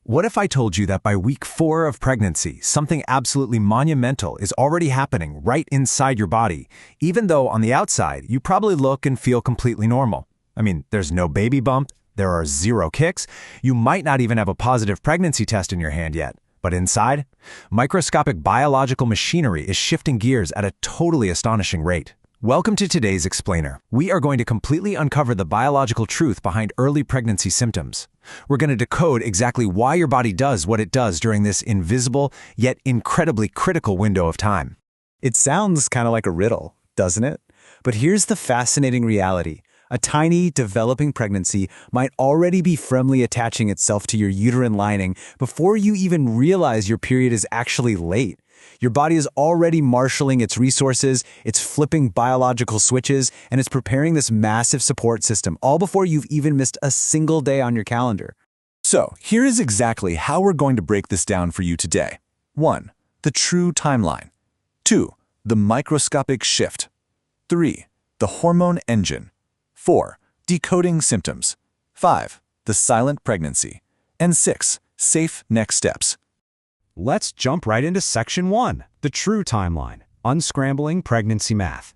What if I told you that by week 4 of pregnancy, something absolutely monumental is already happening right inside your body, even though on the outside, you probably look and feel completely normal? I mean, there's no baby bump, there are 0 kicks, you might not even have a positive pregnancy test in your hand yet. But inside, microscopic biological machinery is shifting gears at a totally astonishing rate. Welcome to today's Explainer. We are going to completely uncover the biological truth behind early pregnancy symptoms. We're going to decode exactly why your body does what it does during this invisible, yet incredibly critical window of time. It sounds kind of like a riddle, doesn't it? But here's the fascinating reality. A tiny, developing pregnancy might already be firmly attaching itself to your uterine lining before you even realize your period is actually late. Your body is already marshaling its resources, it's flipping biological switches, and it's preparing this massive support system, all before you've even missed a single day on your calendar. So, here is exactly how we're going to break this down for you today. 1. The true timeline. 2. The microscopic shift. 3. The hormone engine. 4. Decoding symptoms. 5. The silent pregnancy. And 6. Safe next steps. Let's jump right into Section 1, the true timeline, unscrambling pregnancy math.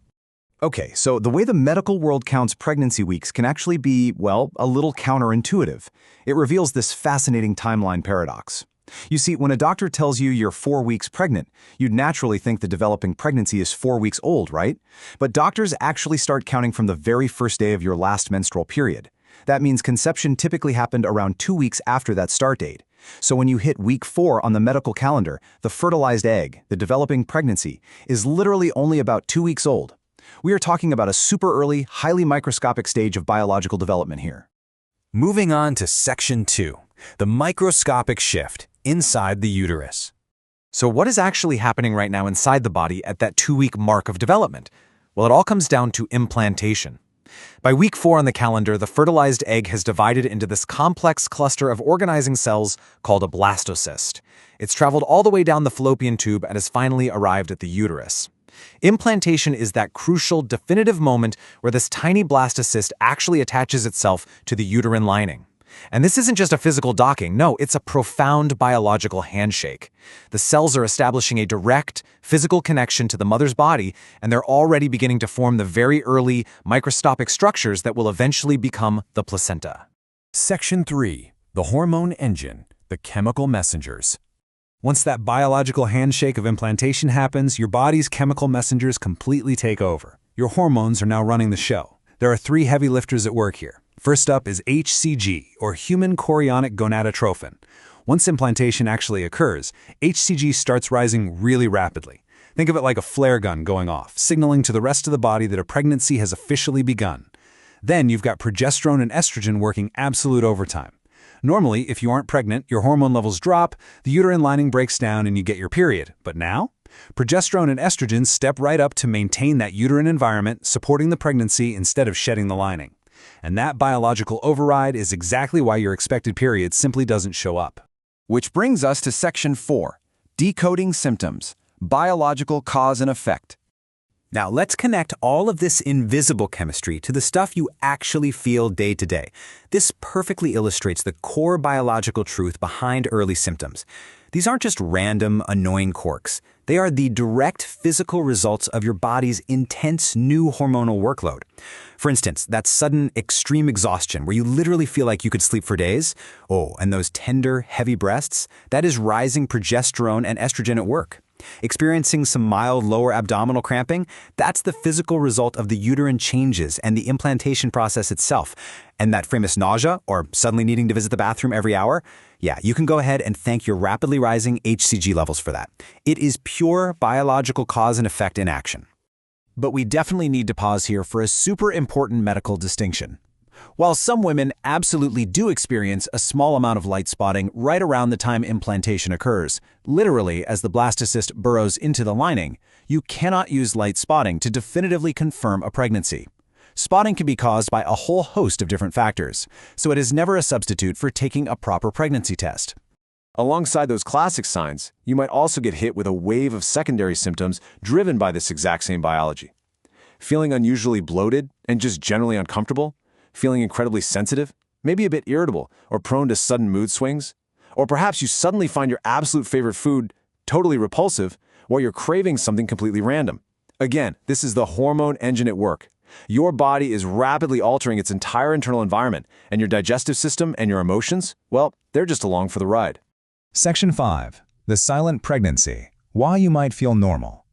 Okay, so the way the medical world counts pregnancy weeks can actually be, well, a little counterintuitive. It reveals this fascinating timeline paradox. You see, when a doctor tells you you're 4 weeks pregnant, you'd naturally think the developing pregnancy is 4 weeks old, right? But doctors actually start counting from the very first day of your last menstrual period. That means conception typically happened around 2 weeks after that start date. So when you hit week 4 on the medical calendar, the fertilized egg, the developing pregnancy, is literally only about 2 weeks old. We are talking about a super early, highly microscopic stage of biological development here. Moving on to Section 2, the microscopic shift inside the uterus. So what is actually happening right now inside the body at that 2-week mark of development? Well, it all comes down to implantation. By week 4 on the calendar, the fertilized egg has divided into this complex cluster of organizing cells called a blastocyst. It's traveled all the way down the fallopian tube and has finally arrived at the uterus. Implantation is that crucial, definitive moment where this tiny blastocyst actually attaches itself to the uterine lining. And this isn't just a physical docking, no, it's a profound biological handshake. The cells are establishing a direct, physical connection to the mother's body, and they're already beginning to form the very early, microscopic structures that will eventually become the placenta. Section 3. The hormone engine, the chemical messengers. Once that biological handshake of implantation happens, your body's chemical messengers completely take over. Your hormones are now running the show. There are 3 heavy lifters at work here. First up is HCG, or human chorionic gonadotrophin. Once implantation actually occurs, HCG starts rising really rapidly. Think of it like a flare gun going off, signaling to the rest of the body that a pregnancy has officially begun. Then you've got progesterone and estrogen working absolute overtime. Normally, if you aren't pregnant, your hormone levels drop, the uterine lining breaks down, and you get your period. But now, progesterone and estrogen step right up to maintain that uterine environment, supporting the pregnancy instead of shedding the lining. And that biological override is exactly why your expected period simply doesn't show up. Which brings us to Section 4, Decoding Symptoms, Biological Cause and Effect. Now let's connect all of this invisible chemistry to the stuff you actually feel day to day. This perfectly illustrates the core biological truth behind early symptoms. These aren't just random, annoying quirks. They are the direct physical results of your body's intense new hormonal workload. For instance, that sudden extreme exhaustion where you literally feel like you could sleep for days. Oh, and those tender, heavy breasts, that is rising progesterone and estrogen at work. Experiencing some mild lower abdominal cramping, that's the physical result of the uterine changes and the implantation process itself. And that famous nausea, or suddenly needing to visit the bathroom every hour, yeah, you can go ahead and thank your rapidly rising HCG levels for that. It is pure biological cause and effect in action. But we definitely need to pause here for a super important medical distinction. While some women absolutely do experience a small amount of light spotting right around the time implantation occurs, literally as the blastocyst burrows into the lining, you cannot use light spotting to definitively confirm a pregnancy. Spotting can be caused by a whole host of different factors, so it is never a substitute for taking a proper pregnancy test. Alongside those classic signs, you might also get hit with a wave of secondary symptoms driven by this exact same biology. Feeling unusually bloated and just generally uncomfortable, feeling incredibly sensitive, maybe a bit irritable or prone to sudden mood swings, Or perhaps you suddenly find your absolute favorite food totally repulsive while you're craving something completely random. Again, this is the hormone engine at work. Your body is rapidly altering its entire internal environment, and your digestive system and your emotions, well, they're just along for the ride. Section 5. The silent pregnancy. Why you might feel normal.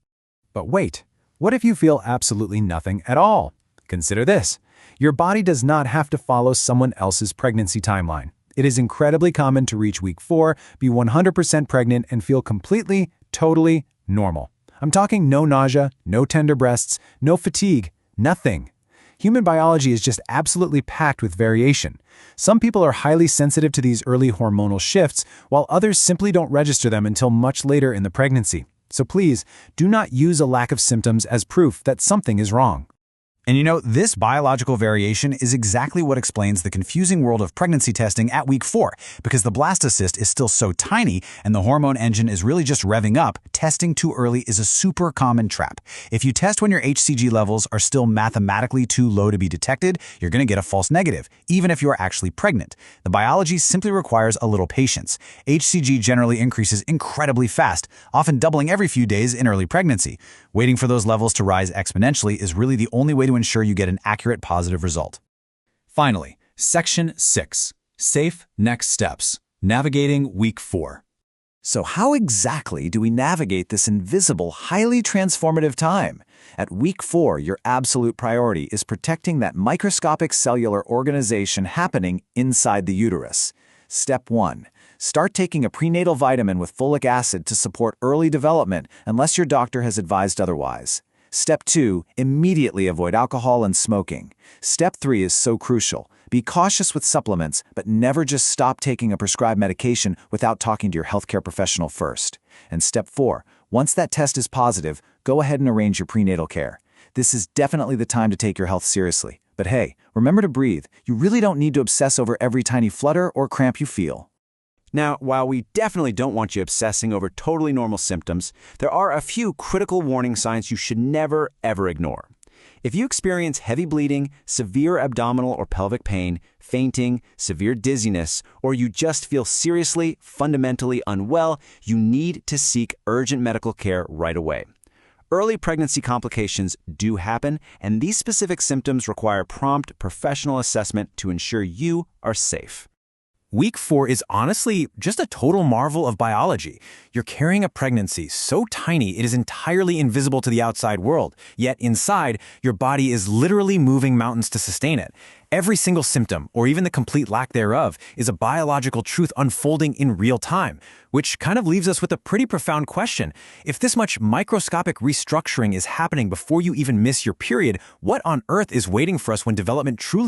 But wait, what if you feel absolutely nothing at all? Consider this. Your body does not have to follow someone else's pregnancy timeline. It is incredibly common to reach week 4, be 100% pregnant, and feel completely, totally normal. I'm talking no nausea, no tender breasts, no fatigue, nothing. Human biology is just absolutely packed with variation. Some people are highly sensitive to these early hormonal shifts, while others simply don't register them until much later in the pregnancy. So please, do not use a lack of symptoms as proof that something is wrong. And you know, this biological variation is exactly what explains the confusing world of pregnancy testing at week 4, because the blastocyst is still so tiny and the hormone engine is really just revving up. Testing too early is a super common trap. If you test when your HCG levels are still mathematically too low to be detected, you're going to get a false negative, even if you are actually pregnant. The biology simply requires a little patience. HCG generally increases incredibly fast, often doubling every few days in early pregnancy. Waiting for those levels to rise exponentially is really the only way to ensure you get an accurate positive result. Finally, Section 6. Safe next steps. Navigating week 4. So how exactly do we navigate this invisible, highly transformative time? At week 4, your absolute priority is protecting that microscopic cellular organization happening inside the uterus. Step 1. Start taking a prenatal vitamin with folic acid to support early development unless your doctor has advised otherwise. Step 2. Immediately avoid alcohol and smoking. Step 3 is so crucial. Be cautious with supplements, but never just stop taking a prescribed medication without talking to your healthcare professional first. And Step 4. Once that test is positive, go ahead and arrange your prenatal care. This is definitely the time to take your health seriously. But hey, remember to breathe. You really don't need to obsess over every tiny flutter or cramp you feel. Now, while we definitely don't want you obsessing over totally normal symptoms, there are a few critical warning signs you should never, ever ignore. If you experience heavy bleeding, severe abdominal or pelvic pain, fainting, severe dizziness, or you just feel seriously, fundamentally unwell, you need to seek urgent medical care right away. Early pregnancy complications do happen, and these specific symptoms require prompt professional assessment to ensure you are safe. Week 4 is honestly just a total marvel of biology. You're carrying a pregnancy so tiny it is entirely invisible to the outside world, yet inside, your body is literally moving mountains to sustain it. Every single symptom, or even the complete lack thereof, is a biological truth unfolding in real time, which kind of leaves us with a pretty profound question. If this much microscopic restructuring is happening before you even miss your period, what on earth is waiting for us when development truly